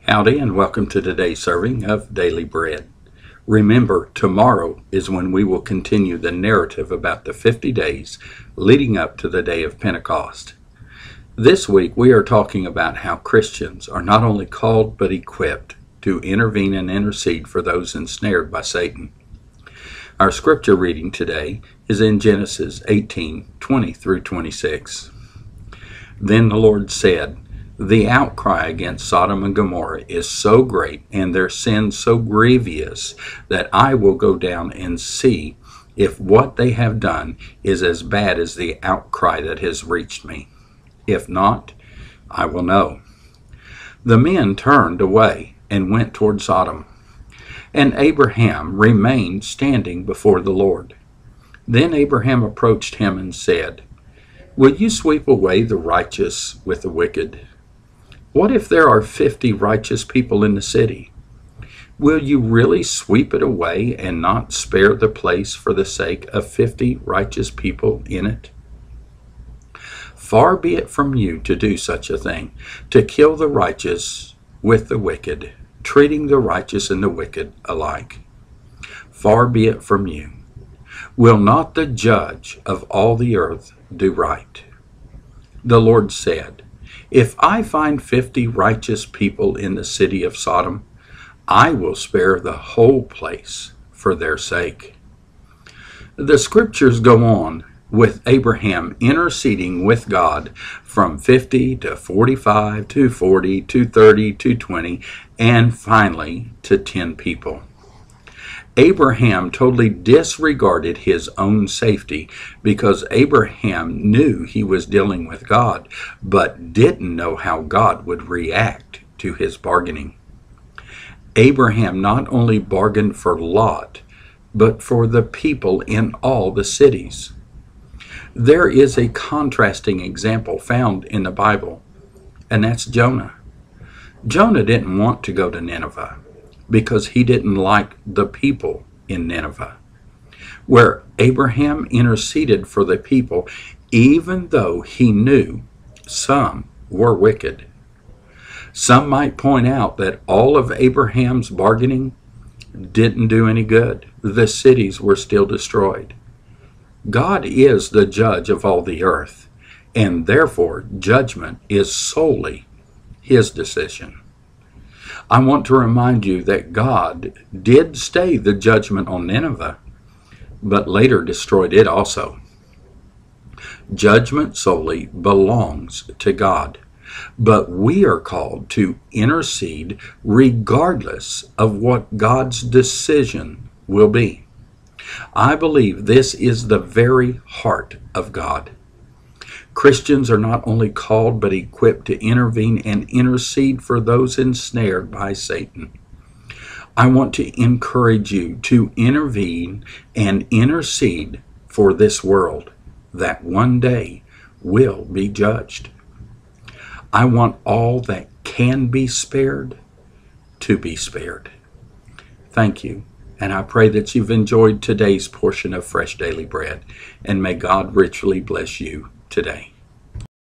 Howdy and welcome to today's serving of Daily Bread. Remember, tomorrow is when we will continue the narrative about the 50 days leading up to the day of Pentecost. This week we are talking about how Christians are not only called but equipped to intervene and intercede for those ensnared by Satan. Our scripture reading today is in Genesis 18:20 through 26. Then the Lord said, "The outcry against Sodom and Gomorrah is so great and their sin so grievous that I will go down and see if what they have done is as bad as the outcry that has reached me. If not, I will know." The men turned away and went toward Sodom, and Abraham remained standing before the Lord. Then Abraham approached him and said, "Will you sweep away the righteous with the wicked? What if there are 50 righteous people in the city? Will you really sweep it away and not spare the place for the sake of 50 righteous people in it? Far be it from you to do such a thing, to kill the righteous with the wicked, treating the righteous and the wicked alike. Far be it from you. Will not the judge of all the earth do right?" The Lord said, "If I find 50 righteous people in the city of Sodom, I will spare the whole place for their sake." The scriptures go on with Abraham interceding with God from 50 to 45 to 40 to 30 to 20 and finally to 10 people. Abraham totally disregarded his own safety because Abraham knew he was dealing with God, but didn't know how God would react to his bargaining. Abraham not only bargained for Lot, but for the people in all the cities. There is a contrasting example found in the Bible, and that's Jonah. Jonah didn't want to go to Nineveh because he didn't like the people in Nineveh, where Abraham interceded for the people even though he knew some were wicked. Some might point out that all of Abraham's bargaining didn't do any good. The cities were still destroyed. God is the judge of all the earth, and therefore judgment is solely his decision. I want to remind you that God did stay the judgment on Nineveh, but later destroyed it also. Judgment solely belongs to God, but we are called to intercede regardless of what God's decision will be. I believe this is the very heart of God. Christians are not only called but equipped to intervene and intercede for those ensnared by Satan. I want to encourage you to intervene and intercede for this world that one day will be judged. I want all that can be spared to be spared. Thank you, and I pray that you've enjoyed today's portion of Fresh Daily Bread, and may God richly bless you today.